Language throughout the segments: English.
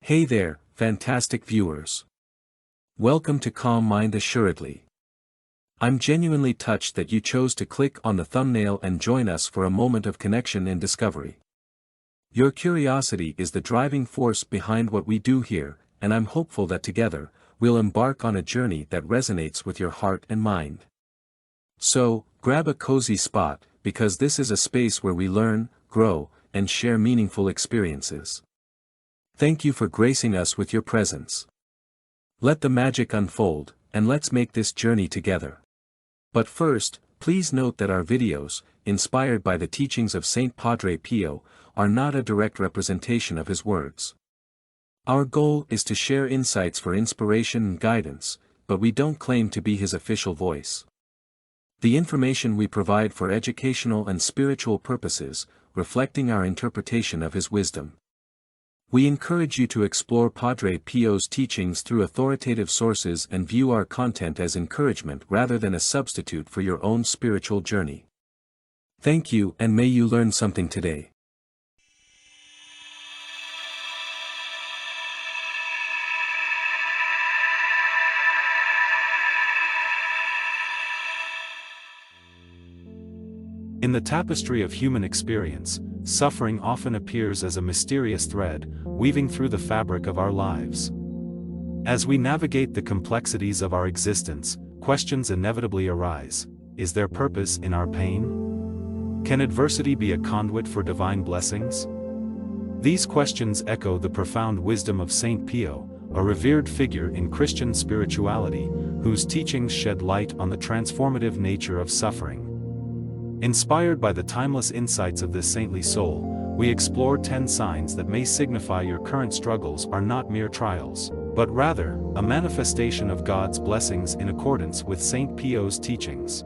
Hey there, fantastic viewers. Welcome to Calm Mind Assuredly. I'm genuinely touched that you chose to click on the thumbnail and join us for a moment of connection and discovery. Your curiosity is the driving force behind what we do here, and I'm hopeful that together, we'll embark on a journey that resonates with your heart and mind. So, grab a cozy spot, because this is a space where we learn, grow, and share meaningful experiences. Thank you for gracing us with your presence. Let the magic unfold, and let's make this journey together. But first, please note that our videos, inspired by the teachings of Saint Padre Pio, are not a direct representation of his words. Our goal is to share insights for inspiration and guidance, but we don't claim to be his official voice. The information we provide for educational and spiritual purposes, reflecting our interpretation of his wisdom. We encourage you to explore Padre Pio's teachings through authoritative sources and view our content as encouragement rather than a substitute for your own spiritual journey. Thank you, and may you learn something today. In the tapestry of human experience, suffering often appears as a mysterious thread, weaving through the fabric of our lives. As we navigate the complexities of our existence, questions inevitably arise. Is there purpose in our pain? Can adversity be a conduit for divine blessings? These questions echo the profound wisdom of Saint Pio, a revered figure in Christian spirituality, whose teachings shed light on the transformative nature of suffering. Inspired by the timeless insights of this saintly soul, we explore 10 signs that may signify your current struggles are not mere trials, but rather, a manifestation of God's blessings in accordance with Saint Pio's teachings.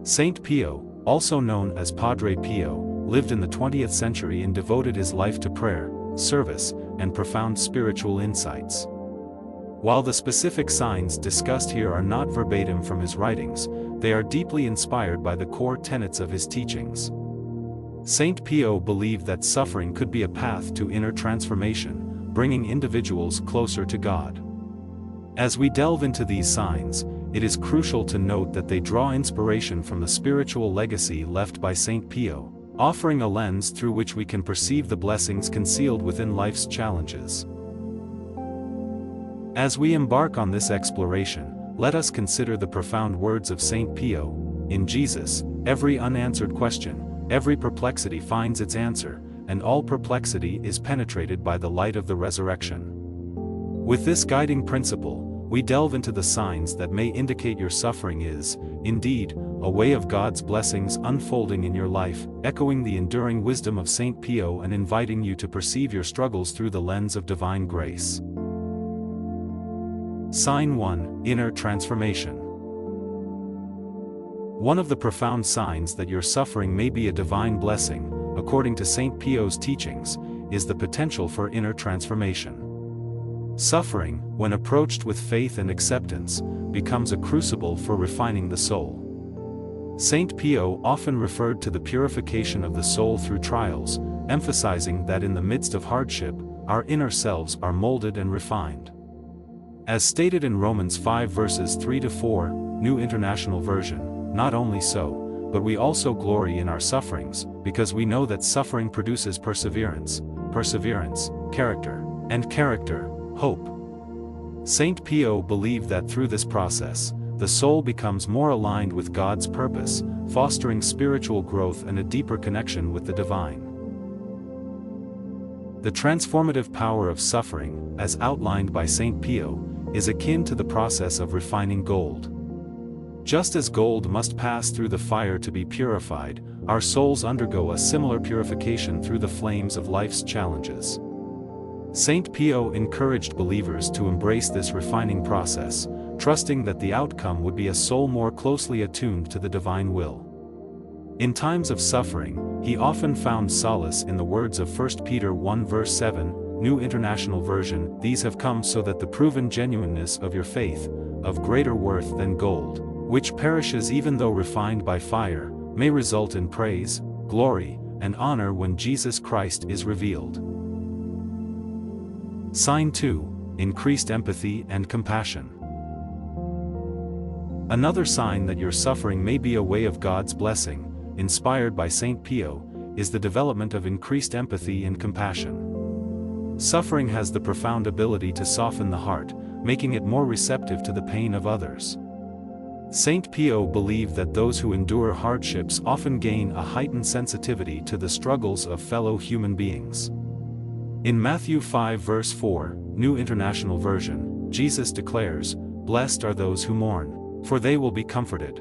Saint Pio, also known as Padre Pio, lived in the 20th century and devoted his life to prayer, service, and profound spiritual insights. While the specific signs discussed here are not verbatim from his writings, they are deeply inspired by the core tenets of his teachings. Saint Pio believed that suffering could be a path to inner transformation, bringing individuals closer to God. As we delve into these signs, it is crucial to note that they draw inspiration from the spiritual legacy left by Saint Pio, offering a lens through which we can perceive the blessings concealed within life's challenges. As we embark on this exploration, let us consider the profound words of Saint Pio. In Jesus, every unanswered question, every perplexity finds its answer, and all perplexity is penetrated by the light of the resurrection. With this guiding principle, we delve into the signs that may indicate your suffering is, indeed, a way of God's blessings unfolding in your life, echoing the enduring wisdom of Saint Pio and inviting you to perceive your struggles through the lens of divine grace. Sign 1: Inner Transformation. One of the profound signs that your suffering may be a divine blessing, according to Saint Pio's teachings, is the potential for inner transformation. Suffering, when approached with faith and acceptance, becomes a crucible for refining the soul. Saint Pio often referred to the purification of the soul through trials, emphasizing that in the midst of hardship, our inner selves are molded and refined. As stated in Romans 5 verses 3-4, New International Version, not only so, but we also glory in our sufferings, because we know that suffering produces perseverance, perseverance, character, and character, hope. Saint Pio believed that through this process, the soul becomes more aligned with God's purpose, fostering spiritual growth and a deeper connection with the divine. The transformative power of suffering, as outlined by Saint Pio, is akin to the process of refining gold. Just as gold must pass through the fire to be purified, our souls undergo a similar purification through the flames of life's challenges. Saint Pio encouraged believers to embrace this refining process, trusting that the outcome would be a soul more closely attuned to the divine will. In times of suffering, he often found solace in the words of 1 Peter 1 verse 7, New International Version, "These have come so that the proven genuineness of your faith, of greater worth than gold, which perishes even though refined by fire, may result in praise, glory, and honor when Jesus Christ is revealed." Sign 2, increased empathy and compassion. Another sign that your suffering may be a way of God's blessing, inspired by Saint Pio, is the development of increased empathy and compassion. Suffering has the profound ability to soften the heart, making it more receptive to the pain of others. Saint Pio believed that those who endure hardships often gain a heightened sensitivity to the struggles of fellow human beings. In Matthew 5 verse 4, New International Version, Jesus declares, "Blessed are those who mourn, for they will be comforted."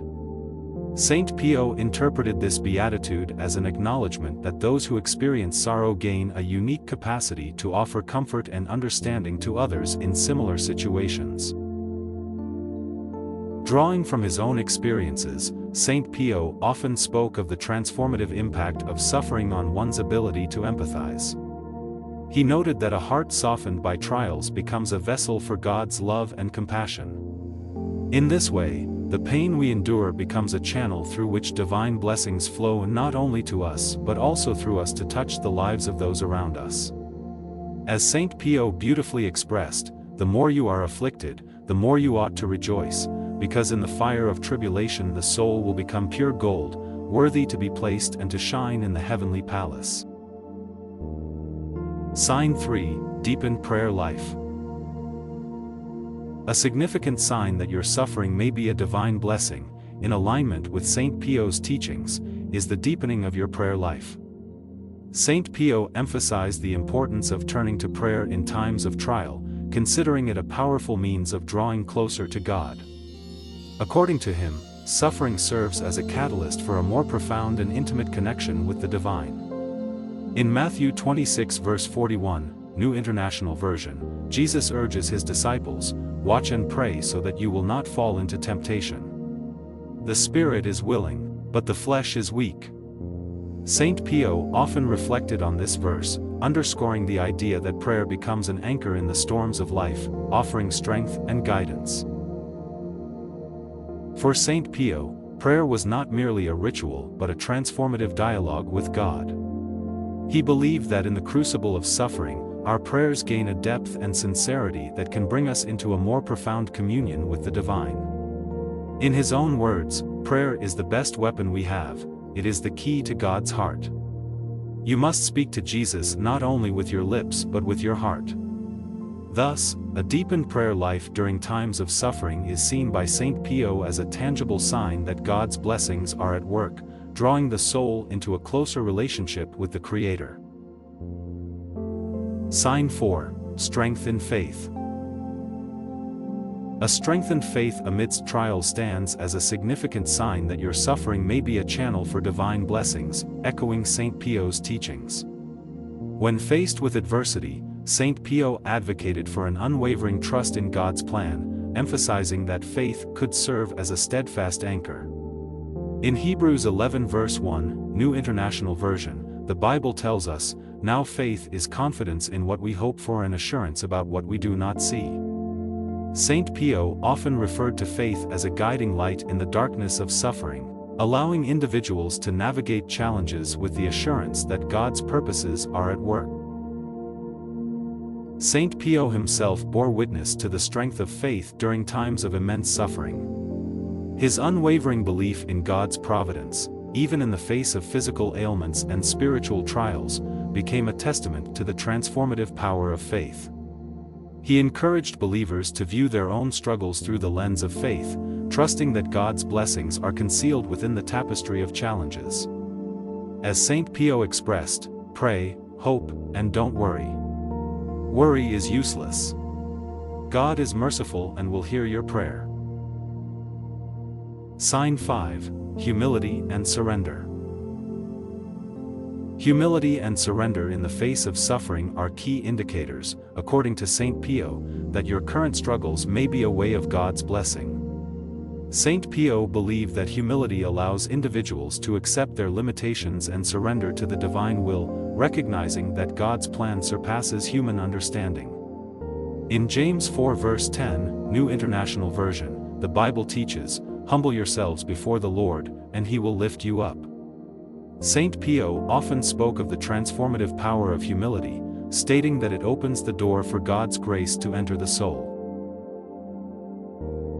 Saint Pio interpreted this beatitude as an acknowledgement that those who experience sorrow gain a unique capacity to offer comfort and understanding to others in similar situations. Drawing from his own experiences, Saint Pio often spoke of the transformative impact of suffering on one's ability to empathize. He noted that a heart softened by trials becomes a vessel for God's love and compassion. In this way, the pain we endure becomes a channel through which divine blessings flow not only to us but also through us to touch the lives of those around us. As Saint Pio beautifully expressed, "The more you are afflicted, the more you ought to rejoice, because in the fire of tribulation the soul will become pure gold, worthy to be placed and to shine in the heavenly palace." Sign 3, Deepened prayer life. A significant sign that your suffering may be a divine blessing, in alignment with Saint Pio's teachings, is the deepening of your prayer life. Saint Pio emphasized the importance of turning to prayer in times of trial, considering it a powerful means of drawing closer to God. According to him, suffering serves as a catalyst for a more profound and intimate connection with the divine. In Matthew 26 verse 41, New International Version, Jesus urges his disciples, "Watch and pray so that you will not fall into temptation. The spirit is willing, but the flesh is weak." Saint Pio often reflected on this verse, underscoring the idea that prayer becomes an anchor in the storms of life, offering strength and guidance. For Saint Pio, prayer was not merely a ritual but a transformative dialogue with God. He believed that in the crucible of suffering, our prayers gain a depth and sincerity that can bring us into a more profound communion with the divine. In his own words, prayer is the best weapon we have, it is the key to God's heart. You must speak to Jesus not only with your lips but with your heart. Thus, a deepened prayer life during times of suffering is seen by Saint Pio as a tangible sign that God's blessings are at work, drawing the soul into a closer relationship with the Creator. Sign 4, Strength in Faith. A strengthened faith amidst trials stands as a significant sign that your suffering may be a channel for divine blessings, echoing Saint Pio's teachings. When faced with adversity, Saint Pio advocated for an unwavering trust in God's plan, emphasizing that faith could serve as a steadfast anchor. In Hebrews 11 verse 1, New International Version, the Bible tells us, "Now faith is confidence in what we hope for and assurance about what we do not see." Saint Pio often referred to faith as a guiding light in the darkness of suffering, allowing individuals to navigate challenges with the assurance that God's purposes are at work. Saint Pio himself bore witness to the strength of faith during times of immense suffering. His unwavering belief in God's providence, even in the face of physical ailments and spiritual trials, became a testament to the transformative power of faith. He encouraged believers to view their own struggles through the lens of faith, trusting that God's blessings are concealed within the tapestry of challenges. As Saint Pio expressed, "Pray, hope, and don't worry. Worry is useless. God is merciful and will hear your prayer." Sign 5, Humility and Surrender. Humility and surrender in the face of suffering are key indicators, according to Saint Pio, that your current struggles may be a way of God's blessing. Saint Pio believed that humility allows individuals to accept their limitations and surrender to the divine will, recognizing that God's plan surpasses human understanding. In James 4 verse 10, New International Version, the Bible teaches, "Humble yourselves before the Lord, and He will lift you up." Saint Pio often spoke of the transformative power of humility, stating that it opens the door for God's grace to enter the soul.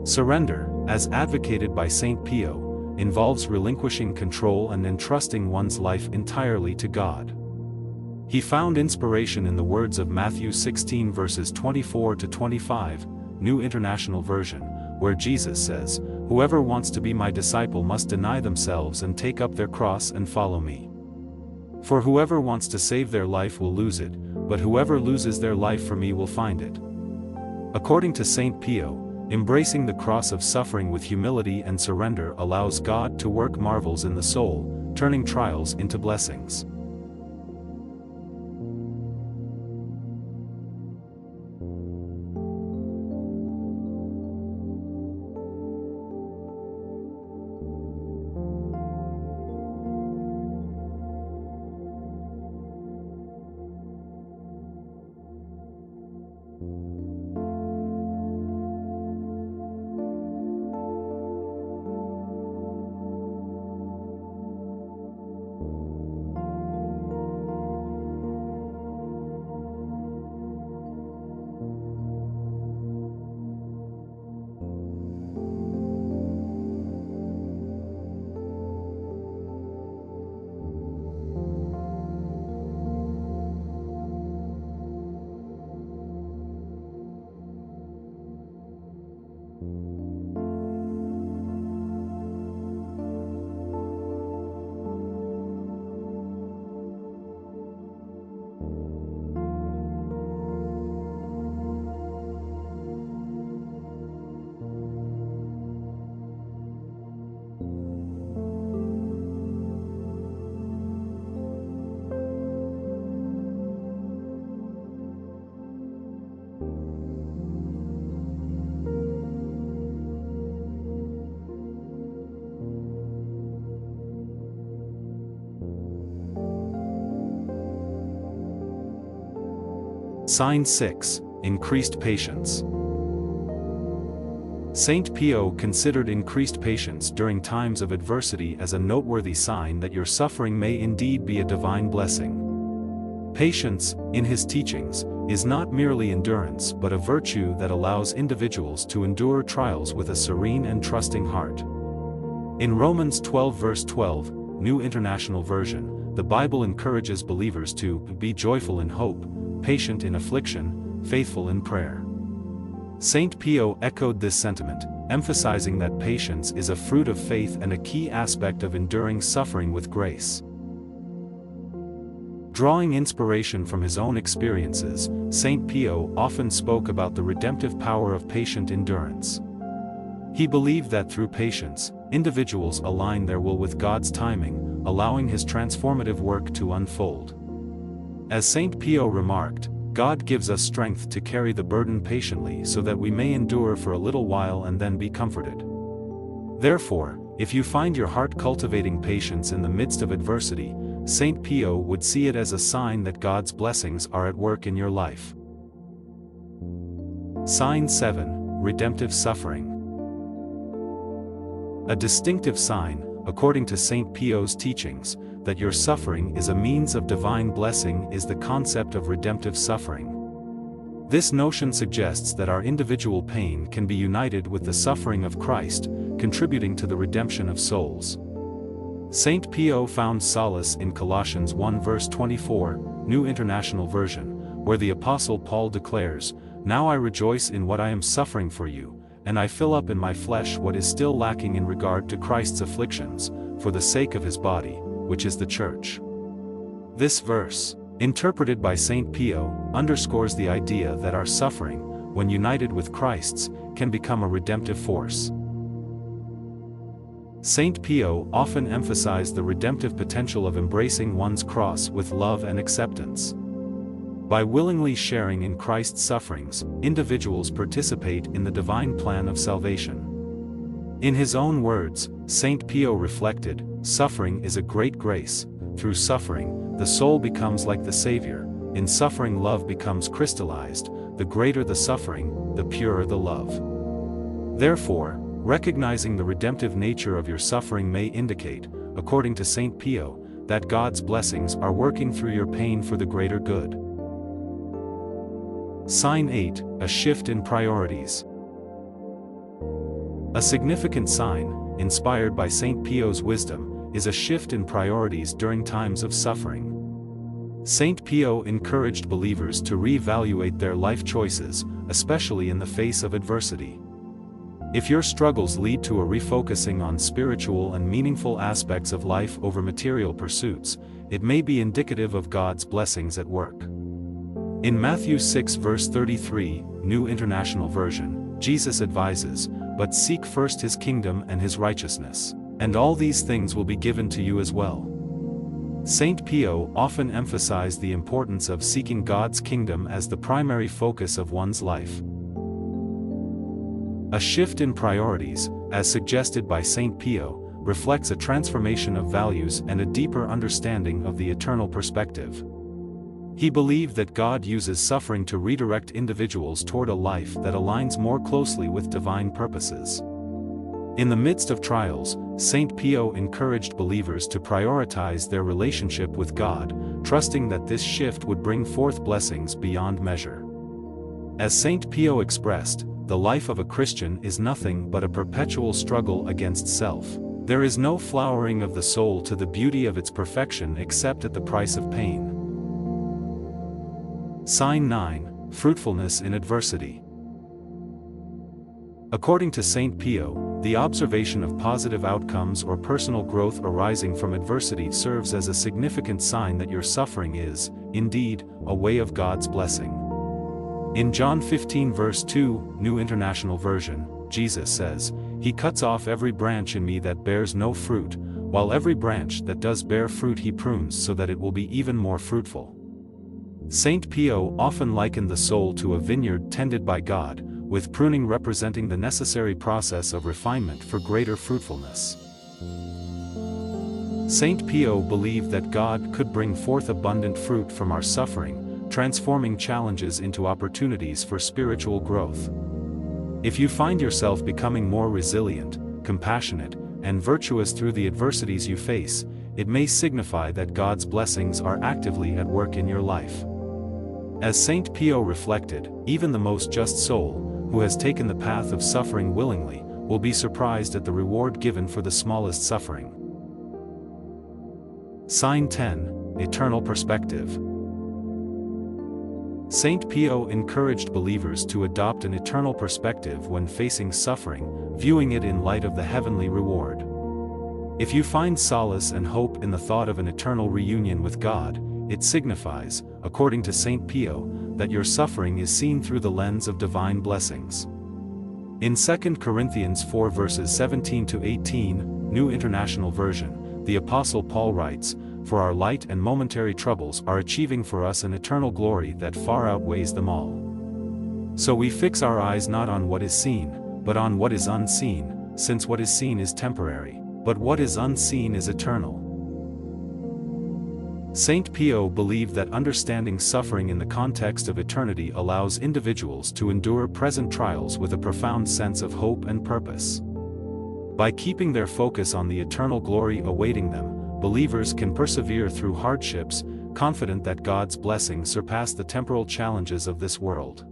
Surrender, as advocated by St. Pio, involves relinquishing control and entrusting one's life entirely to God. He found inspiration in the words of Matthew 16 verses 24 to 25, New International Version, where Jesus says, "Whoever wants to be my disciple must deny themselves and take up their cross and follow me. For whoever wants to save their life will lose it, but whoever loses their life for me will find it." According to St. Pio, embracing the cross of suffering with humility and surrender allows God to work marvels in the soul, turning trials into blessings. Sign 6. Increased patience. Saint Pio considered increased patience during times of adversity as a noteworthy sign that your suffering may indeed be a divine blessing. Patience, in his teachings, is not merely endurance but a virtue that allows individuals to endure trials with a serene and trusting heart. In Romans 12 verse 12, New International Version, the Bible encourages believers to be joyful in hope, patient in affliction, faithful in prayer. Saint Pio echoed this sentiment, emphasizing that patience is a fruit of faith and a key aspect of enduring suffering with grace. Drawing inspiration from his own experiences, Saint Pio often spoke about the redemptive power of patient endurance. He believed that through patience, individuals align their will with God's timing, allowing his transformative work to unfold. As Saint Pio remarked, God gives us strength to carry the burden patiently so that we may endure for a little while and then be comforted. Therefore, if you find your heart cultivating patience in the midst of adversity, Saint Pio would see it as a sign that God's blessings are at work in your life. Sign 7. Redemptive suffering. A distinctive sign, according to Saint Pio's teachings, that your suffering is a means of divine blessing is the concept of redemptive suffering. This notion suggests that our individual pain can be united with the suffering of Christ, contributing to the redemption of souls. Saint Pio found solace in Colossians 1 verse 24, New International Version, where the Apostle Paul declares, "Now I rejoice in what I am suffering for you, and I fill up in my flesh what is still lacking in regard to Christ's afflictions, for the sake of his body, which is the Church." This verse, interpreted by Saint Pio, underscores the idea that our suffering, when united with Christ's, can become a redemptive force. Saint Pio often emphasized the redemptive potential of embracing one's cross with love and acceptance. By willingly sharing in Christ's sufferings, individuals participate in the divine plan of salvation. In his own words, Saint Pio reflected, "Suffering is a great grace. Through suffering, the soul becomes like the Savior. In suffering, love becomes crystallized. The greater the suffering, the purer the love." Therefore, recognizing the redemptive nature of your suffering may indicate, according to Saint Pio, that God's blessings are working through your pain for the greater good. Sign 8, a shift in priorities. A significant sign, inspired by St. Pio's wisdom, is a shift in priorities during times of suffering. St. Pio encouraged believers to re-evaluate their life choices, especially in the face of adversity. If your struggles lead to a refocusing on spiritual and meaningful aspects of life over material pursuits, it may be indicative of God's blessings at work. In Matthew 6 verse 33, New International Version, Jesus advises, "But seek first his kingdom and his righteousness, and all these things will be given to you as well." St. Pio often emphasized the importance of seeking God's kingdom as the primary focus of one's life. A shift in priorities, as suggested by St. Pio, reflects a transformation of values and a deeper understanding of the eternal perspective. He believed that God uses suffering to redirect individuals toward a life that aligns more closely with divine purposes. In the midst of trials, St. Pio encouraged believers to prioritize their relationship with God, trusting that this shift would bring forth blessings beyond measure. As St. Pio expressed, the life of a Christian is nothing but a perpetual struggle against self. There is no flowering of the soul to the beauty of its perfection except at the price of pain. Sign 9, Fruitfulness in Adversity. According to St. Pio, the observation of positive outcomes or personal growth arising from adversity serves as a significant sign that your suffering is, indeed, a way of God's blessing. In John 15 verse 2, New International Version, Jesus says, "He cuts off every branch in me that bears no fruit, while every branch that does bear fruit he prunes so that it will be even more fruitful." St. Pio often likened the soul to a vineyard tended by God, with pruning representing the necessary process of refinement for greater fruitfulness. St. Pio believed that God could bring forth abundant fruit from our suffering, transforming challenges into opportunities for spiritual growth. If you find yourself becoming more resilient, compassionate, and virtuous through the adversities you face, it may signify that God's blessings are actively at work in your life. As St. Pio reflected, even the most just soul, who has taken the path of suffering willingly, will be surprised at the reward given for the smallest suffering. Sign 10, Eternal Perspective. St. Pio encouraged believers to adopt an eternal perspective when facing suffering, viewing it in light of the heavenly reward. If you find solace and hope in the thought of an eternal reunion with God, it signifies, according to St. Pio, that your suffering is seen through the lens of divine blessings. In 2 Corinthians 4 verses 17 to 18, New International Version, the Apostle Paul writes, "For our light and momentary troubles are achieving for us an eternal glory that far outweighs them all. So we fix our eyes not on what is seen, but on what is unseen, since what is seen is temporary, but what is unseen is eternal." St. Pio believed that understanding suffering in the context of eternity allows individuals to endure present trials with a profound sense of hope and purpose. By keeping their focus on the eternal glory awaiting them, believers can persevere through hardships, confident that God's blessings surpass the temporal challenges of this world.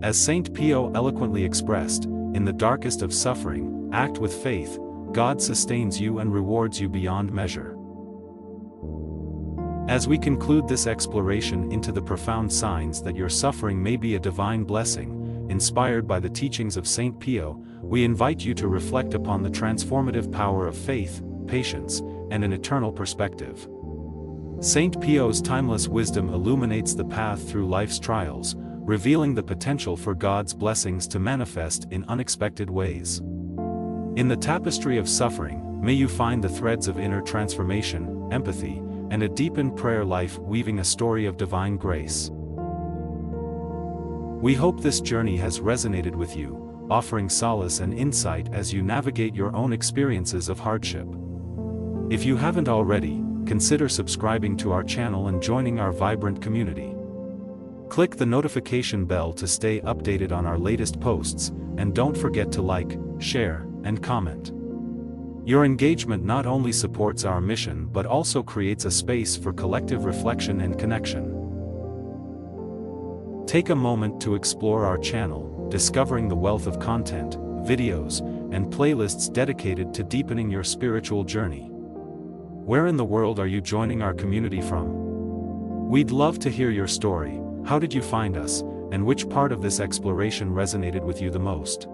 As St. Pio eloquently expressed, in the darkest of suffering, act with faith, God sustains you and rewards you beyond measure. As we conclude this exploration into the profound signs that your suffering may be a divine blessing, inspired by the teachings of St. Pio, we invite you to reflect upon the transformative power of faith, patience, and an eternal perspective. St. Pio's timeless wisdom illuminates the path through life's trials, revealing the potential for God's blessings to manifest in unexpected ways. In the tapestry of suffering, may you find the threads of inner transformation, empathy, and a deepened prayer life weaving a story of divine grace. We hope this journey has resonated with you, offering solace and insight as you navigate your own experiences of hardship. If you haven't already, consider subscribing to our channel and joining our vibrant community. Click the notification bell to stay updated on our latest posts, and don't forget to like, share, and comment. Your engagement not only supports our mission but also creates a space for collective reflection and connection. Take a moment to explore our channel, discovering the wealth of content, videos, and playlists dedicated to deepening your spiritual journey. Where in the world are you joining our community from? We'd love to hear your story. How did you find us, and which part of this exploration resonated with you the most?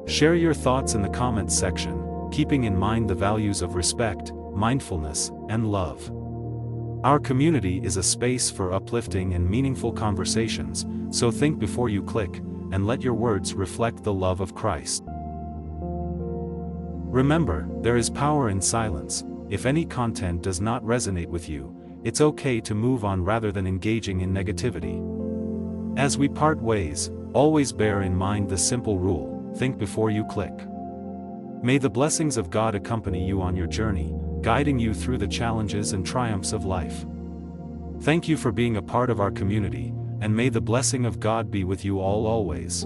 Share your thoughts in the comments section, keeping in mind the values of respect, mindfulness, and love. Our community is a space for uplifting and meaningful conversations, so think before you click, and let your words reflect the love of Christ. Remember, there is power in silence. If any content does not resonate with you, it's okay to move on rather than engaging in negativity. As we part ways, always bear in mind the simple rule: think before you click. May the blessings of God accompany you on your journey, guiding you through the challenges and triumphs of life. Thank you for being a part of our community, and may the blessing of God be with you all always.